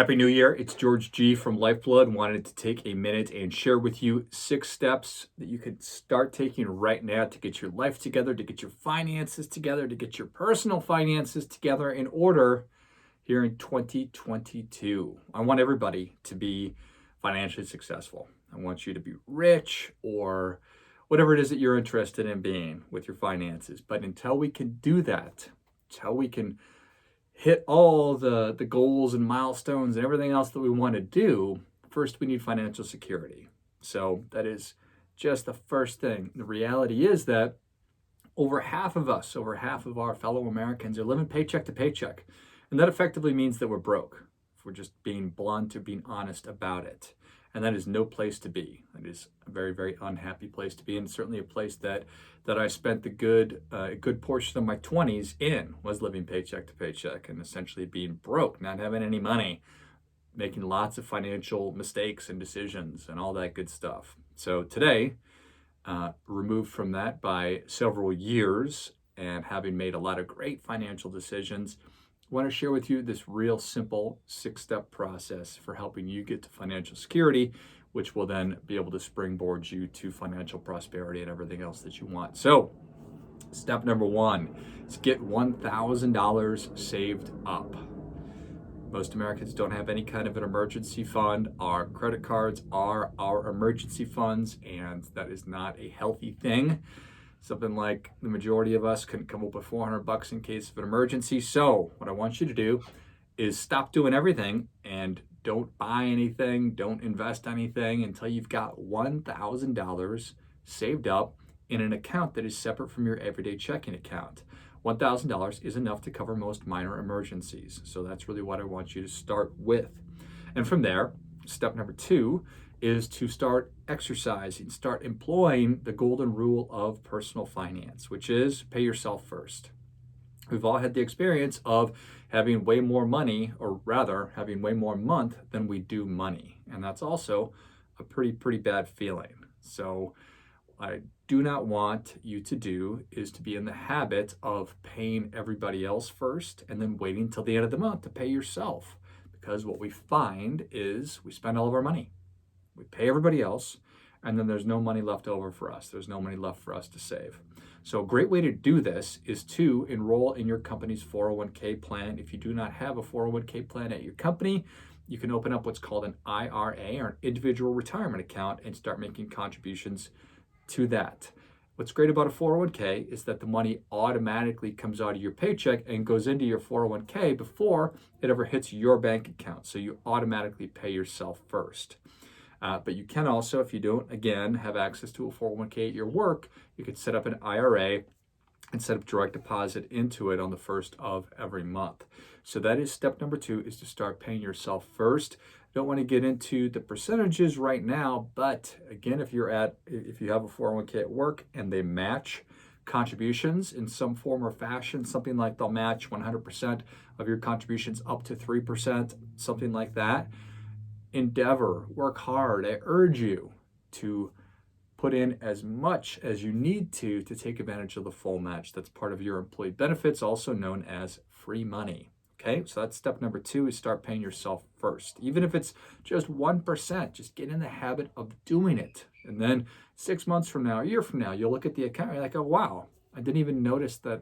Happy New Year. It's George G from Lifeblood. Wanted to take a minute and share with you 6 steps that you can start taking right now to get your life together, to get your finances together, to get your personal finances together in order here in 2022. I want everybody to be financially successful. I want you to be rich or whatever it is that you're interested in being with your finances. But until we can do that, until we can hit all the goals and milestones and everything else that we want to do, first we need financial security. So that is just the first thing. The reality is that over half of us, over half of our fellow Americans are living paycheck to paycheck. And that effectively means that we're broke, if we're just being blunt or being honest about it. And that is no place to be. That is a very, very unhappy place to be, and certainly a place that I spent the good portion of my 20s in, was living paycheck to paycheck and essentially being broke, not having any money, making lots of financial mistakes and decisions and all that good stuff. So today, removed from that by several years and having made a lot of great financial decisions, I want to share with you this real simple 6-step process for helping you get to financial security, which will then be able to springboard you to financial prosperity and everything else that you want. So, step number 1 is get $1,000 saved up. Most Americans don't have any kind of an emergency fund. Our credit cards are our emergency funds, and that is not a healthy thing. Something like the majority of us couldn't come up with $400 in case of an emergency. So what I want you to do is stop doing everything and don't buy anything, don't invest anything until you've got $1,000 saved up in an account that is separate from your everyday checking account. $1,000 is enough to cover most minor emergencies. So that's really what I want you to start with. And from there, step number 2 is to start exercising, start employing the golden rule of personal finance, which is pay yourself first. We've all had the experience of having way more money, or rather having way more month than we do money. And that's also a pretty bad feeling. So what I do not want you to do is to be in the habit of paying everybody else first and then waiting till the end of the month to pay yourself. Because what we find is we spend all of our money. We pay everybody else, and then there's no money left over for us. There's no money left for us to save. So a great way to do this is to enroll in your company's 401k plan. If you do not have a 401k plan at your company, you can open up what's called an IRA, or an individual retirement account, and start making contributions to that. What's great about a 401k is that the money automatically comes out of your paycheck and goes into your 401k before it ever hits your bank account. So you automatically pay yourself first. But you can also, if you don't, again, have access to a 401k at your work, you can set up an IRA and set up direct deposit into it on the first of every month. So that is step number 2, is to start paying yourself first. Don't want to get into the percentages right now, but again, if you have a 401k at work and they match contributions in some form or fashion, something like they'll match 100% of your contributions up to 3%, something like that, endeavor, work hard. I urge you to put in as much as you need to take advantage of the full match. That's part of your employee benefits, also known as free money. Okay, so that's step number 2, is start paying yourself first. Even if it's just 1%, just get in the habit of doing it. And then 6 months from now, a year from now, you'll look at the account and you're like, oh, wow, I didn't even notice I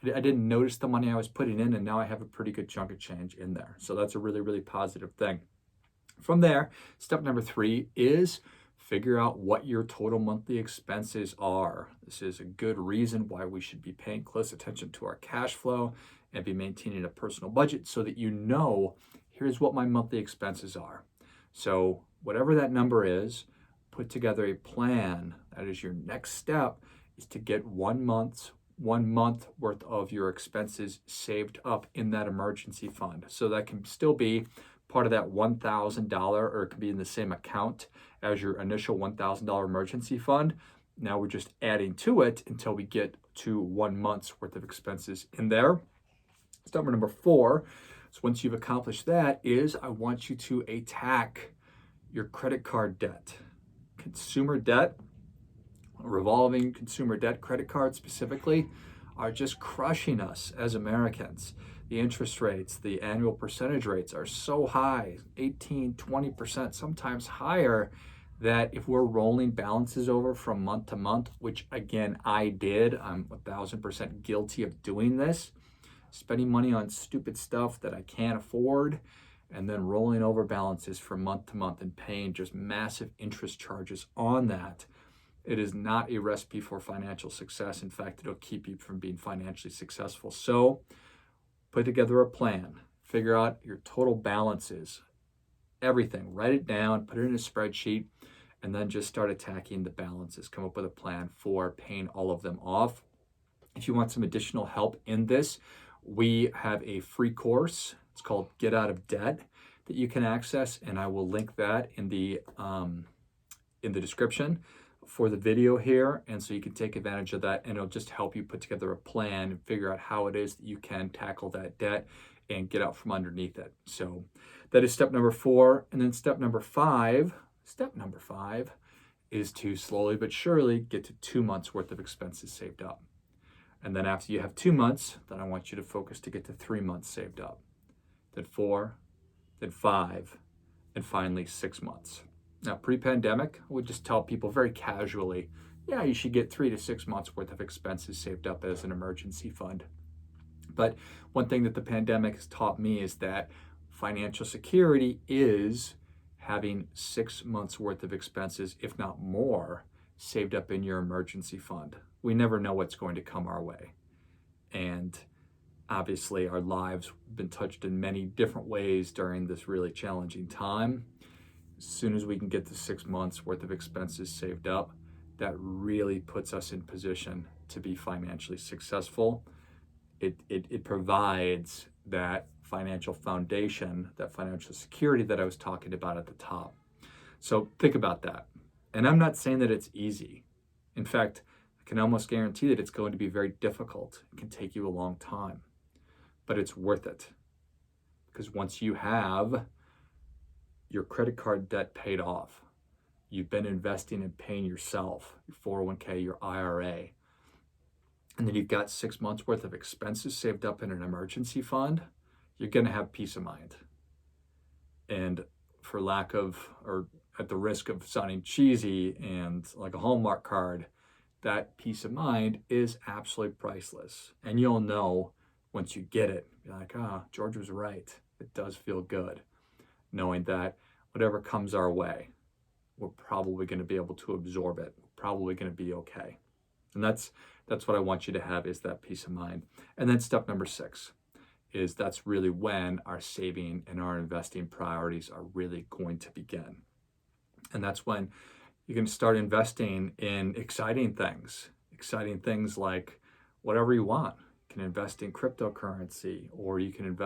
didn't notice the money I was putting in, and now I have a pretty good chunk of change in there. So that's a really positive thing. From there, step number 3 is figure out what your total monthly expenses are. This is a good reason why we should be paying close attention to our cash flow and be maintaining a personal budget, so that you know, here's what my monthly expenses are. So whatever that number is, put together a plan. That is your next step, is to get 1 month worth of your expenses saved up in that emergency fund. So that can still be part of that $1,000, or it could be in the same account as your initial $1,000 emergency fund. Now we're just adding to it until we get to 1 month's worth of expenses in there. Step number 4, so once you've accomplished that, is I want you to attack your credit card debt. Consumer debt, revolving consumer debt, credit cards specifically, are just crushing us as Americans. The interest rates, the annual percentage rates are so high, 18, 20%, sometimes higher, that if we're rolling balances over from month to month, which again, I did, I'm 1,000% guilty of doing this, spending money on stupid stuff that I can't afford, and then rolling over balances from month to month and paying just massive interest charges on that. It is not a recipe for financial success. In fact, it'll keep you from being financially successful. So put together a plan, figure out your total balances, everything, write it down, put it in a spreadsheet, and then just start attacking the balances. Come up with a plan for paying all of them off. If you want some additional help in this, we have a free course. It's called Get Out of Debt that you can access, and I will link that in the description for the video here. And so you can take advantage of that, and it'll just help you put together a plan and figure out how it is that you can tackle that debt and get out from underneath it. So that is step number 4. And then step number 5 is to slowly but surely get to 2 months worth of expenses saved up. And then after you have 2 months, then I want you to focus to get to 3 months saved up, then 4, then 5, and finally 6 months. Now, pre-pandemic, I would just tell people very casually, yeah, you should get 3 to 6 months worth of expenses saved up as an emergency fund. But one thing that the pandemic has taught me is that financial security is having 6 months worth of expenses, if not more, saved up in your emergency fund. We never know what's going to come our way. And obviously our lives have been touched in many different ways during this really challenging time. As soon as we can get the 6 months worth of expenses saved up, that really puts us in position to be financially successful. It provides that financial foundation, that financial security that I was talking about at the top. So think about that. And I'm not saying that it's easy. In fact, I can almost guarantee that it's going to be very difficult. It can take you a long time, but it's worth it. Because once you have your credit card debt paid off, you've been investing and paying yourself, your 401k, your IRA, and then you've got 6 months worth of expenses saved up in an emergency fund, you're going to have peace of mind. And for lack of, or at the risk of sounding cheesy and like a Hallmark card, that peace of mind is absolutely priceless. And you'll know once you get it, you're like, George was right. It does feel good knowing that whatever comes our way, we're probably going to be able to absorb it. We're probably going to be okay. And that's what I want you to have, is that peace of mind. And then step number 6 is that's really when our saving and our investing priorities are really going to begin. And that's when you can start investing in exciting things like whatever you want. You can invest in cryptocurrency, or you can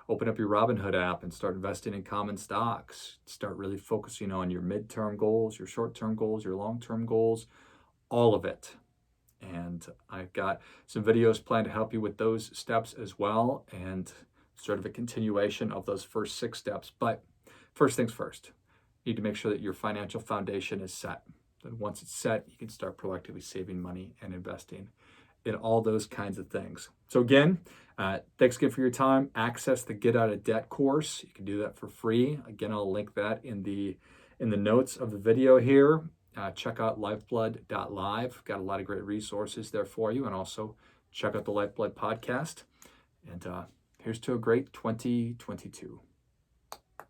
open up your Robinhood app and start investing in common stocks. Start really focusing on your midterm goals, your short-term goals, your long-term goals, all of it. And I've got some videos planned to help you with those steps as well, and sort of a continuation of those first 6 steps. But first things first, you need to make sure that your financial foundation is set. Then once it's set, you can start proactively saving money and investing in all those kinds of things. So again, thanks again for your time. Access the Get Out of Debt course. You can do that for free. Again, I'll link that in the notes of the video here. Check out lifeblood.live. Got a lot of great resources there for you. And also check out the Lifeblood podcast. And here's to a great 2022.